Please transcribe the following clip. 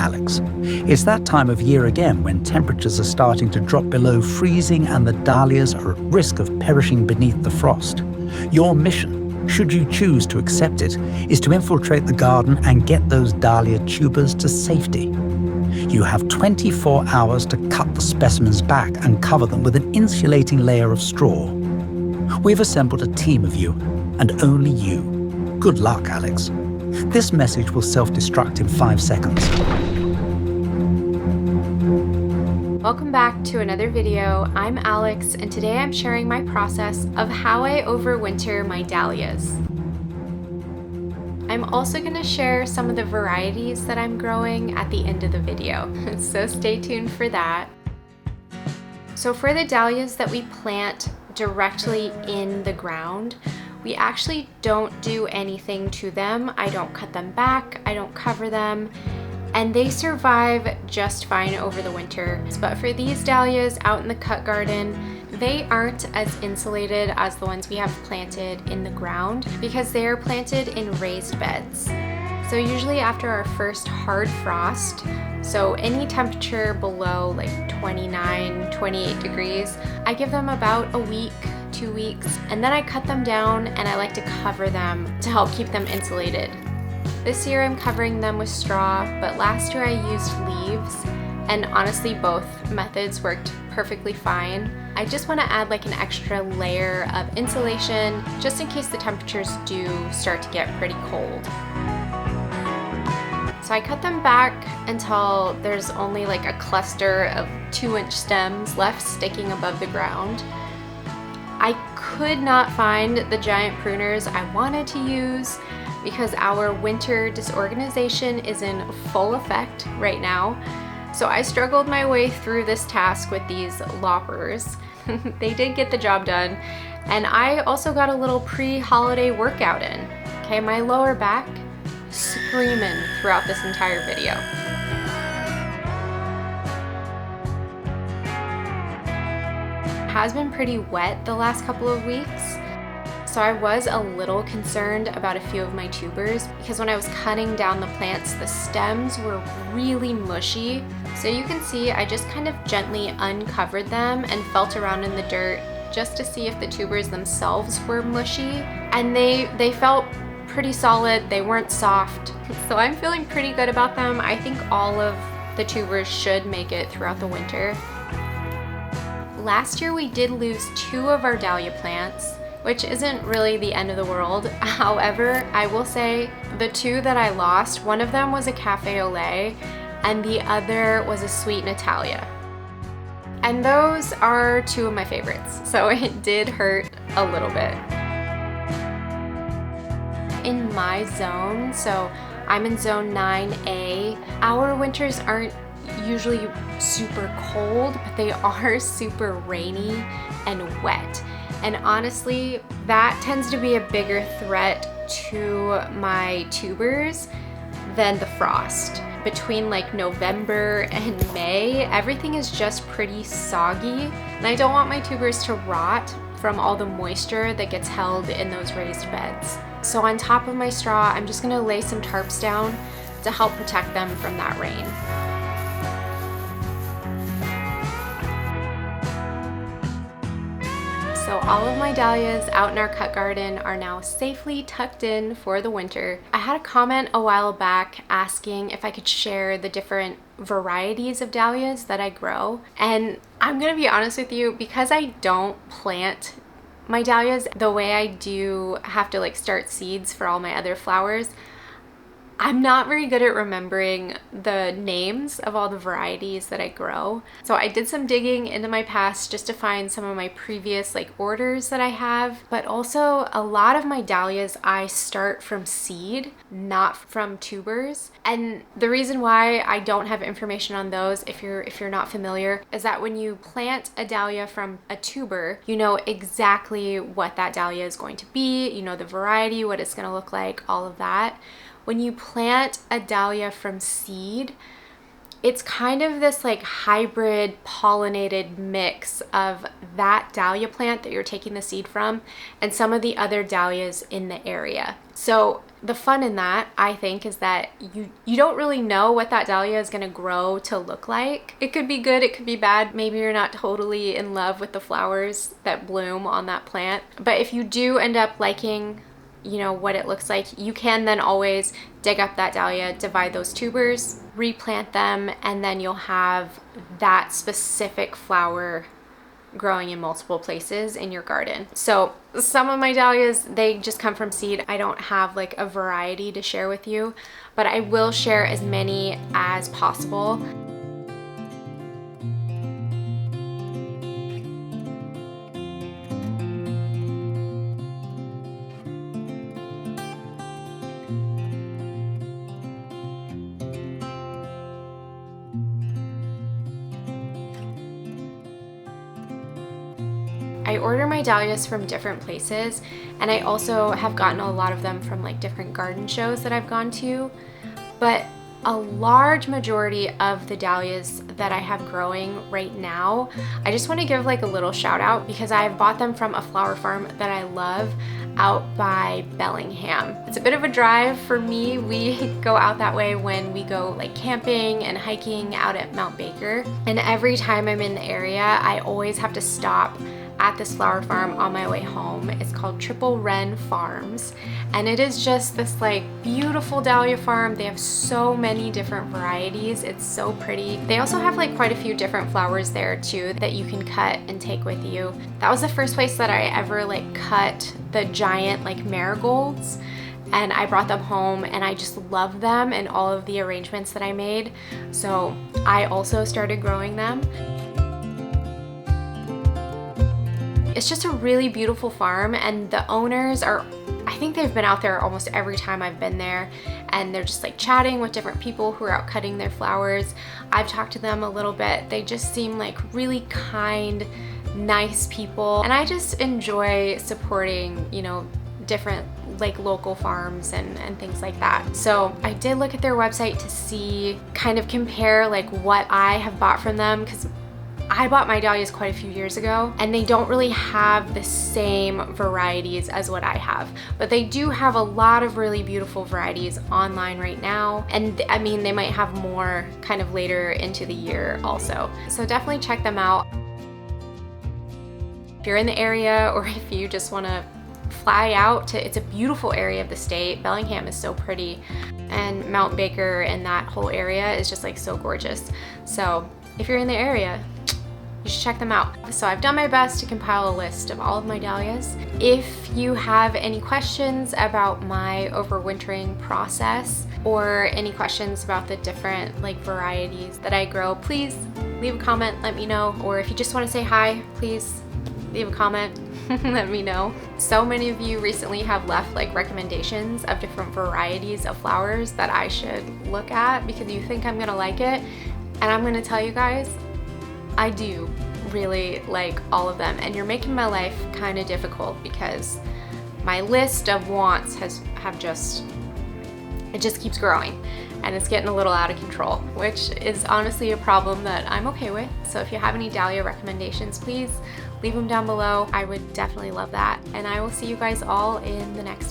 Alex. It's that time of year again when temperatures are starting to drop below freezing and the dahlias are at risk of perishing beneath the frost. Your mission, should you choose to accept it, is to infiltrate the garden and get those dahlia tubers to safety. You have 24 hours to cut the specimens back and cover them with an insulating layer of straw. We've assembled a team of you, and only you. Good luck, Alex. This message will self-destruct in 5 seconds. Welcome back to another video. I'm Alex, and today I'm sharing my process of how I overwinter my dahlias. I'm also going to share some of the varieties that I'm growing at the end of the video, so stay tuned for that. So for the dahlias that we plant directly in the ground, we actually don't do anything to them. I don't cut them back, I don't cover them, and they survive just fine over the winter. But for these dahlias out in the cut garden, they aren't as insulated as the ones we have planted in the ground because they are planted in raised beds. So usually after our first hard frost, so any temperature below like 29, 28 degrees, I give them about a week, 2 weeks, and then I cut them down and I like to cover them to help keep them insulated. This year I'm covering them with straw, but last year I used leaves, and honestly both methods worked perfectly fine. I just want to add like an extra layer of insulation just in case the temperatures do start to get pretty cold. So I cut them back until there's only like a cluster of 2-inch stems left sticking above the ground. I could not find the giant pruners I wanted to use because our winter disorganization is in full effect right now. So I struggled my way through this task with these loppers. They did get the job done. And I also got a little pre-holiday workout in. Okay, my lower back screaming throughout this entire video. It has been pretty wet the last couple of weeks, so I was a little concerned about a few of my tubers because when I was cutting down the plants, the stems were really mushy. So you can see I just kind of gently uncovered them and felt around in the dirt just to see if the tubers themselves were mushy, and they felt pretty solid. They weren't soft, so I'm feeling pretty good about them. I think all of the tubers should make it throughout the winter. Last year we did lose 2 of our dahlia plants, which isn't really the end of the world. However, I will say the 2 that I lost, one of them was a cafe au lait and the other was a sweet Natalia. And those are 2 of my favorites, so it did hurt a little bit. In my zone, so I'm in zone 9A, our winters aren't usually super cold, but they are super rainy and wet. And honestly, that tends to be a bigger threat to my tubers than the frost. Between like November and May, everything is just pretty soggy, and I don't want my tubers to rot from all the moisture that gets held in those raised beds. So on top of my straw, I'm just gonna lay some tarps down to help protect them from that rain. So all of my dahlias out in our cut garden are now safely tucked in for the winter. I had a comment a while back asking if I could share the different varieties of dahlias that I grow. And I'm gonna be honest with you, because I don't plant my dahlias the way I do have to like start seeds for all my other flowers, I'm not very good at remembering the names of all the varieties that I grow. So I did some digging into my past just to find some of my previous like orders that I have, but also a lot of my dahlias I start from seed, not from tubers. And the reason why I don't have information on those, if you're not familiar, is that when you plant a dahlia from a tuber, you know exactly what that dahlia is going to be, you know the variety, what it's gonna look like, all of that. When you plant a dahlia from seed, it's kind of this like hybrid pollinated mix of that dahlia plant that you're taking the seed from and some of the other dahlias in the area. So the fun in that, I think, is that you don't really know what that dahlia is going to grow to look like. It could be good, it could be bad. Maybe you're not totally in love with the flowers that bloom on that plant. But if you do end up liking, you know, what it looks like, you can then always dig up that dahlia, divide those tubers, replant them, and then you'll have that specific flower growing in multiple places in your garden. So some of my dahlias, they just come from seed. I don't have like a variety to share with you, but I will share as many as possible. I order my dahlias from different places, and I also have gotten a lot of them from like different garden shows that I've gone to, but a large majority of the dahlias that I have growing right now, I just want to give like a little shout out because I've bought them from a flower farm that I love out by Bellingham. It's a bit of a drive for me. We go out that way when we go like camping and hiking out at Mount Baker, and every time I'm in the area, I always have to stop at this flower farm on my way home. It's called Triple Wren Farms, and it is just this like beautiful dahlia farm. They have so many different varieties. It's so pretty. They also have like quite a few different flowers there too that you can cut and take with you. That was the first place that I ever like cut the giant like marigolds, and I brought them home and I just love them and all of the arrangements that I made. So I also started growing them. It's just a really beautiful farm, and the owners are, I think they've been out there almost every time I've been there, and they're just like chatting with different people who are out cutting their flowers. I've talked to them a little bit. They just seem like really kind, nice people, and I just enjoy supporting, you know, different like local farms and things like that. So I did look at their website to see, kind of compare like what I have bought from them, because I bought my dahlias quite a few years ago, and they don't really have the same varieties as what I have, but they do have a lot of really beautiful varieties online right now, and I mean they might have more kind of later into the year also. So definitely check them out. If you're in the area, or if you just want to fly out to, it's a beautiful area of the state. Bellingham is so pretty, and Mount Baker and that whole area is just like so gorgeous. So if you're in the area, you should check them out. So I've done my best to compile a list of all of my dahlias. If you have any questions about my overwintering process, or any questions about the different like varieties that I grow, please leave a comment, let me know. Or if you just want to say hi, please leave a comment, let me know. So many of you recently have left like recommendations of different varieties of flowers that I should look at because you think I'm gonna like it. And I'm gonna tell you guys, I do really like all of them, and you're making my life kind of difficult because my list of wants it just keeps growing, and it's getting a little out of control, which is honestly a problem that I'm okay with. So if you have any dahlia recommendations, please leave them down below. I would definitely love that, and I will see you guys all in the next